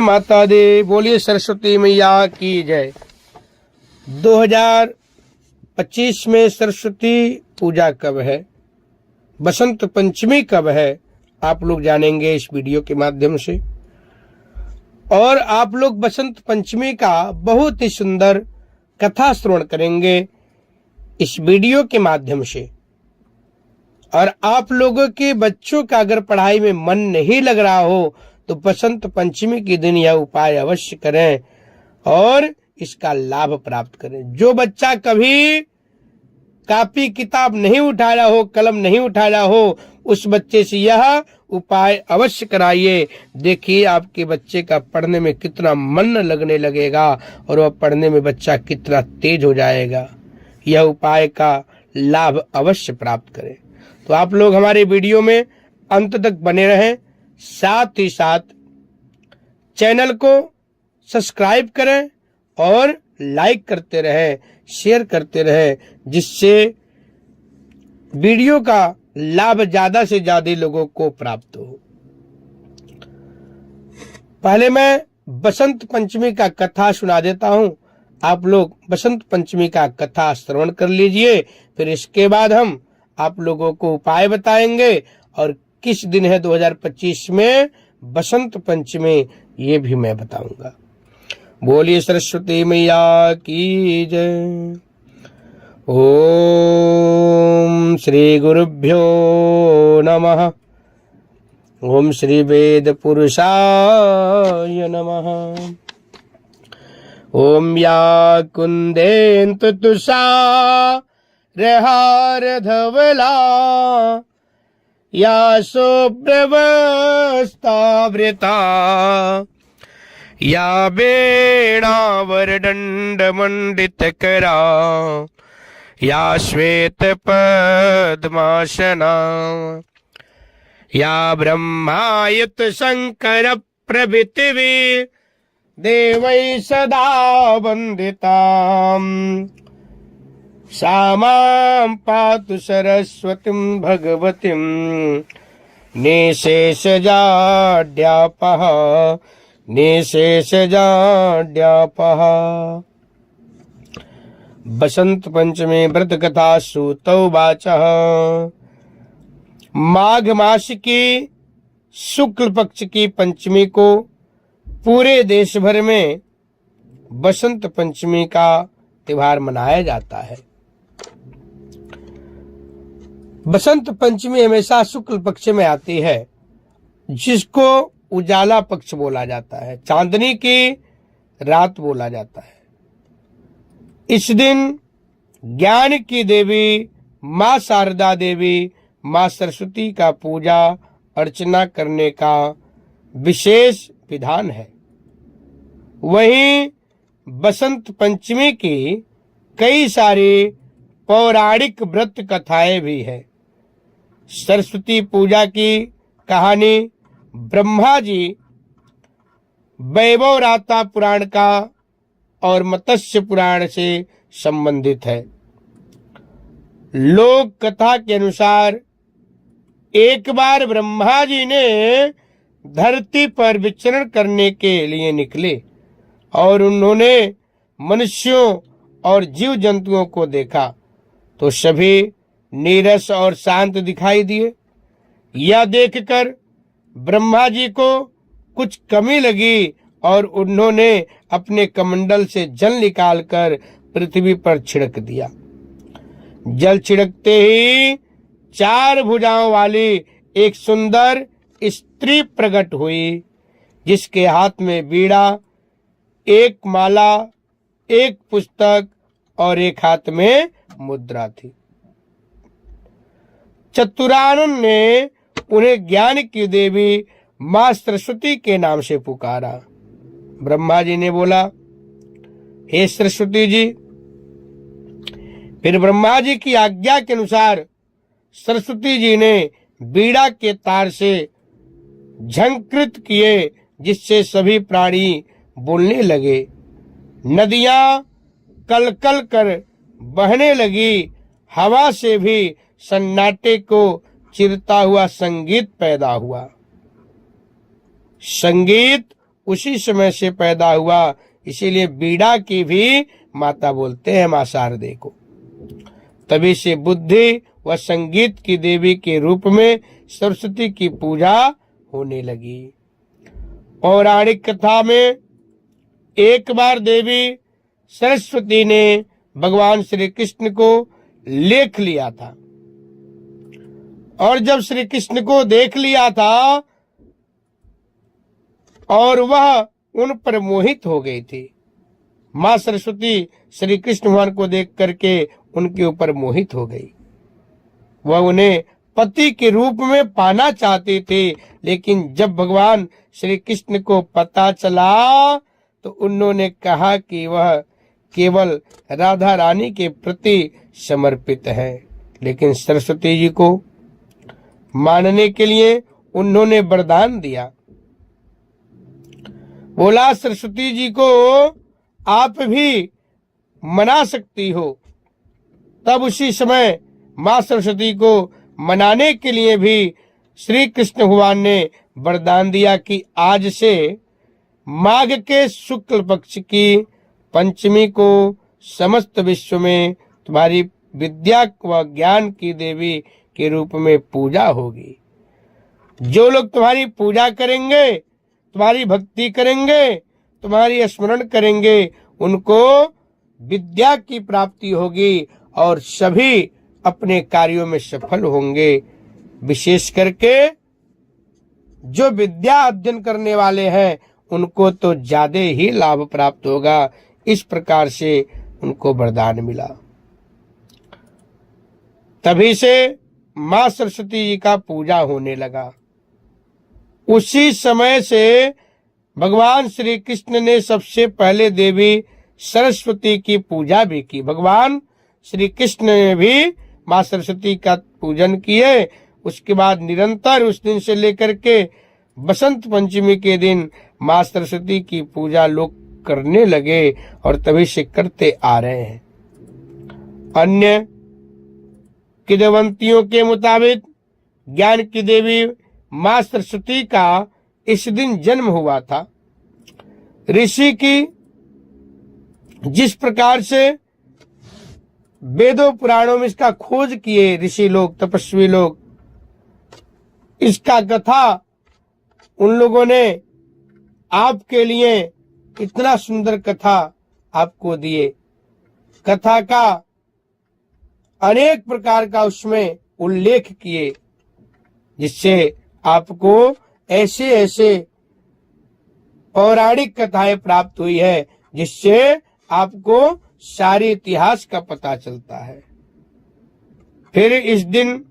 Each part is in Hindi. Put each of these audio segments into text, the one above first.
माता दी, बोलिए सरस्वती मैया की जय। 2025 में सरस्वती पूजा कब है, बसंत पंचमी कब है, आप लोग जानेंगे इस वीडियो के माध्यम से। और आप लोग बसंत पंचमी का बहुत ही सुंदर कथा श्रवण करेंगे इस वीडियो के माध्यम से। और आप लोगों के बच्चों का अगर पढ़ाई में मन नहीं लग रहा हो तो बसंत पंचमी के दिन यह उपाय अवश्य करें और इसका लाभ प्राप्त करें। जो बच्चा कभी कॉपी किताब नहीं उठाया हो, कलम नहीं उठाया हो, उस बच्चे से यह उपाय अवश्य कराइए। देखिए आपके बच्चे का पढ़ने में कितना मन लगने लगेगा और वह पढ़ने में बच्चा कितना तेज हो जाएगा। यह उपाय का लाभ अवश्य प्राप्त करें। तो आप लोग हमारे वीडियो में अंत तक बने रहें, साथ ही साथ चैनल को सब्सक्राइब करें और लाइक करते रहें, शेयर करते रहें, जिससे वीडियो का लाभ ज्यादा से ज्यादा लोगों को प्राप्त हो। पहले मैं बसंत पंचमी का कथा सुना देता हूं, आप लोग बसंत पंचमी का कथा श्रवण कर लीजिए। फिर इसके बाद हम आप लोगों को उपाय बताएंगे और किस दिन है 2025 में बसंत पंचमी ये भी मैं बताऊंगा। बोलिए सरस्वती मैया की जय। ओम श्री गुरुभ्यो नमः। ओम श्री वेद पुरुषाय नमः। ओम या कुंदेन्तु तुषारहार धवला या शुभ्रवस्त्रावृता या वेणावरदण्डमण्डितकरा या श्वेत पद्मासना या ब्रह्मायुत शंकर प्रभृतिवी देवै सदा वन्दिता सा मां पातु सरस्वतीं भगवतीं निशेषजाड्यापः निशेषजाड्यापः। बसंत पंचमी व्रत कथा सूतौ वाचः। माघ मास की शुक्ल पक्ष की पंचमी को पूरे देश भर में बसंत पंचमी का त्योहार मनाया जाता है। बसंत पंचमी हमेशा शुक्ल पक्ष में आती है, जिसको उजाला पक्ष बोला जाता है, चांदनी की रात बोला जाता है। इस दिन ज्ञान की देवी मां शारदा देवी, मां सरस्वती का पूजा अर्चना करने का विशेष विधान है। वहीं बसंत पंचमी की कई सारी पौराणिक व्रत कथाएं भी है। सरस्वती पूजा की कहानी ब्रह्मा जी वैभवराता पुराण का और मत्स्य पुराण से संबंधित है। लोक कथा के अनुसार एक बार ब्रह्मा जी ने धरती पर विचरण करने के लिए निकले और उन्होंने मनुष्यों और जीव जंतुओं को देखा तो सभी नीरस और शांत दिखाई दिए। यह देखकर ब्रह्मा जी को कुछ कमी लगी और उन्होंने अपने कमंडल से जल निकालकर पृथ्वी पर छिड़क दिया। जल छिड़कते ही 4 भुजाओं वाली एक सुंदर स्त्री प्रकट हुई, जिसके हाथ में बीड़ा, एक माला, एक पुस्तक और एक हाथ में मुद्रा थी। चतुरानन ने उन्हें ज्ञान की देवी मां सरस्वती के नाम से पुकारा। ब्रह्मा जी ने बोला, हे सरस्वती जी। फिर ब्रह्मा जी की आज्ञा के अनुसार सरस्वती जी ने बीड़ा के तार से झंकृत किए, जिससे सभी प्राणी बोलने लगे। नदियां कलकल कर बहने लगी। हवा से भी सन्नाटे को चिरता हुआ संगीत पैदा हुआ। संगीत उसी समय से पैदा हुआ, इसीलिए बीड़ा की भी माता बोलते हैं मां शारदे को। तभी से बुद्धि व संगीत की देवी के रूप में सरस्वती की पूजा होने लगी। पौराणिक कथा में एक बार देवी सरस्वती ने भगवान श्री कृष्ण को लेख लिया था, और जब श्री कृष्ण को देख लिया था और वह उन पर मोहित हो गई थी। मां सरस्वती श्री कृष्ण भगवान को देख करके उनके ऊपर मोहित हो गई। वह उन्हें पति के रूप में पाना चाहती थी, लेकिन जब भगवान श्री कृष्ण को पता चला तो उन्होंने कहा कि वह केवल राधा रानी के प्रति समर्पित है। लेकिन सरस्वती जी को मानने के लिए उन्होंने वरदान दिया। बोला, सरस्वती जी को आप भी मना सकती हो। तब उसी समय मां सरस्वती को मनाने के लिए भी श्री कृष्ण भगवान ने वरदान दिया कि आज से माघ के शुक्ल पक्ष की पंचमी को समस्त विश्व में तुम्हारी विद्या व ज्ञान की देवी के रूप में पूजा होगी। जो लोग तुम्हारी पूजा करेंगे, तुम्हारी भक्ति करेंगे, तुम्हारी स्मरण करेंगे, उनको विद्या की प्राप्ति होगी और सभी अपने कार्यों में सफल होंगे। विशेष करके जो विद्या अध्ययन करने वाले हैं उनको तो ज्यादा ही लाभ प्राप्त होगा। इस प्रकार से उनको वरदान मिला। तभी से मां सरस्वती जी का पूजा होने लगा। उसी समय से भगवान श्री कृष्ण ने सबसे पहले देवी सरस्वती की पूजा भी की। भगवान श्री कृष्ण ने भी मां सरस्वती का पूजन किए। उसके बाद निरंतर उस दिन से लेकर के बसंत पंचमी के दिन मां सरस्वती की पूजा लोग करने लगे और तभी से करते आ रहे हैं। अन्य किंवदंतियों के मुताबिक ज्ञान की देवी मां सरस्वती का इस दिन जन्म हुआ था। ऋषि की जिस प्रकार से वेदों पुराणों में इसका खोज किए ऋषि लोग, तपस्वी लोग, इसका कथा उन लोगों ने आपके लिए इतना सुंदर कथा आपको दिए। कथा का अनेक प्रकार का उसमें उल्लेख किए, जिससे आपको ऐसे ऐसे पौराणिक कथाएं प्राप्त हुई है, जिससे आपको सारे इतिहास का पता चलता है। फिर इस दिन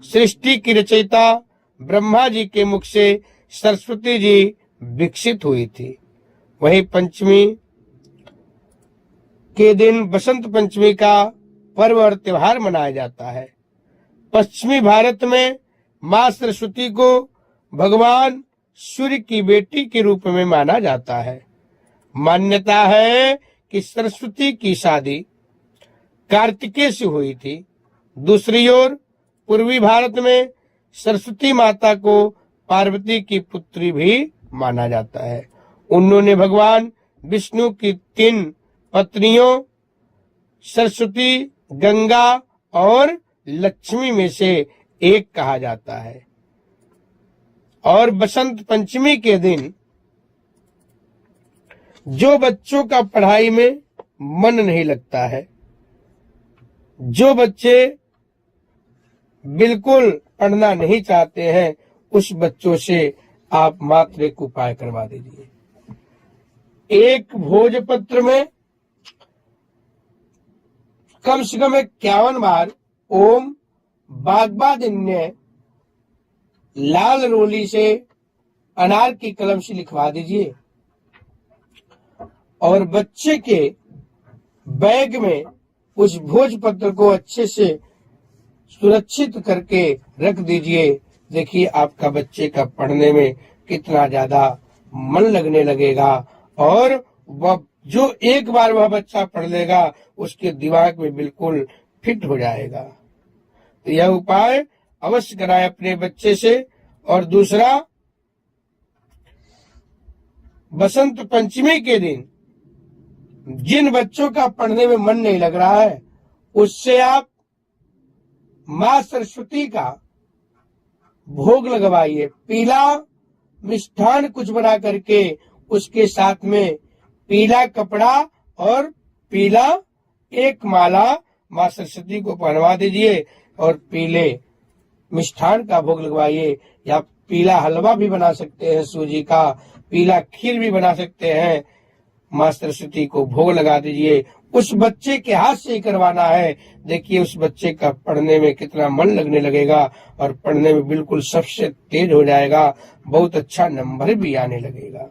सृष्टि की रचयिता ब्रह्मा जी के मुख से सरस्वती जी विकसित हुई थी। वही पंचमी के दिन बसंत पंचमी का पर्व और त्योहार मनाया जाता है। पश्चिमी भारत में मां सरस्वती को भगवान सूर्य की बेटी के रूप में माना जाता है। मान्यता है कि सरस्वती की शादी कार्तिकेय से हुई थी। दूसरी ओर पूर्वी भारत में सरस्वती माता को पार्वती की पुत्री भी माना जाता है। उन्होंने भगवान विष्णु की 3 पत्नियों सरस्वती, गंगा और लक्ष्मी में से एक कहा जाता है। और बसंत पंचमी के दिन जो बच्चों का पढ़ाई में मन नहीं लगता है, जो बच्चे बिल्कुल पढ़ना नहीं चाहते हैं, उस बच्चों से आप मात्र एक उपाय करवा दीजिए। एक भोजपत्र में कम से कम 51 बार ओम बागबादिन्य लाल रोली से अनार की कलम से लिखवा दीजिए और बच्चे के बैग में उस भोजपत्र को अच्छे से सुरक्षित करके रख दीजिए। देखिए आपका बच्चे का पढ़ने में कितना ज्यादा मन लगने लगेगा और वह जो एक बार वह बच्चा पढ़ लेगा उसके दिमाग में बिल्कुल फिट हो जाएगा। तो यह उपाय अवश्य कराएं अपने बच्चे से। और दूसरा, बसंत पंचमी के दिन जिन बच्चों का पढ़ने में मन नहीं लग रहा है, उससे आप मां सरस्वती का भोग लगवाइए। पीला मिष्ठान कुछ बना करके उसके साथ में पीला कपड़ा और पीला एक माला मां सरस्वती को पहनवा दीजिए और पीले मिष्ठान का भोग लगवाइए। या पीला हलवा भी बना सकते हैं सूजी का, पीला खीर भी बना सकते हैं, मां सरस्वती को भोग लगा दीजिए। उस बच्चे के हाथ से ही करवाना है। देखिए उस बच्चे का पढ़ने में कितना मन लगने लगेगा और पढ़ने में बिल्कुल सबसे तेज हो जाएगा, बहुत अच्छा नंबर भी आने लगेगा।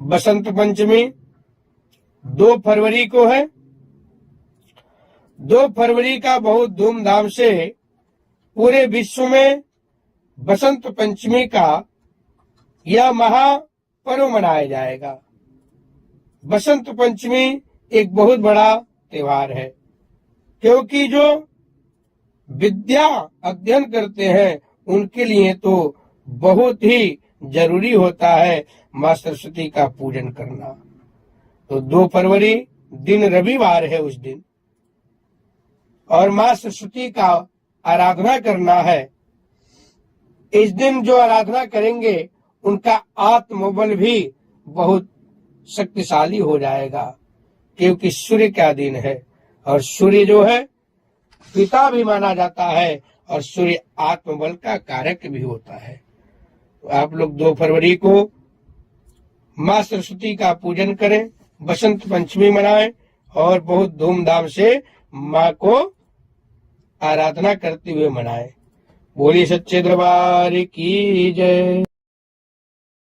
बसंत पंचमी 2 फरवरी को है। 2 फरवरी का बहुत धूमधाम से पूरे विश्व में बसंत पंचमी का यह महापर्व मनाया जाएगा। बसंत पंचमी एक बहुत बड़ा त्योहार है, क्योंकि जो विद्या अध्ययन करते हैं उनके लिए तो बहुत ही जरूरी होता है मां सरस्वती का पूजन करना। तो 2 फरवरी दिन रविवार है उस दिन, और मां सरस्वती का आराधना करना है। इस दिन जो आराधना करेंगे उनका आत्मबल भी बहुत शक्तिशाली हो जाएगा, क्योंकि सूर्य का दिन है और सूर्य जो है पिता भी माना जाता है और सूर्य आत्मबल का कारक भी होता है। तो आप लोग 2 फरवरी को मां सरस्वती का पूजन करें, बसंत पंचमी मनाएं और बहुत धूमधाम से मां को आराधना करते हुए मनाएं। बोलिए सच्चे दरबार की जय।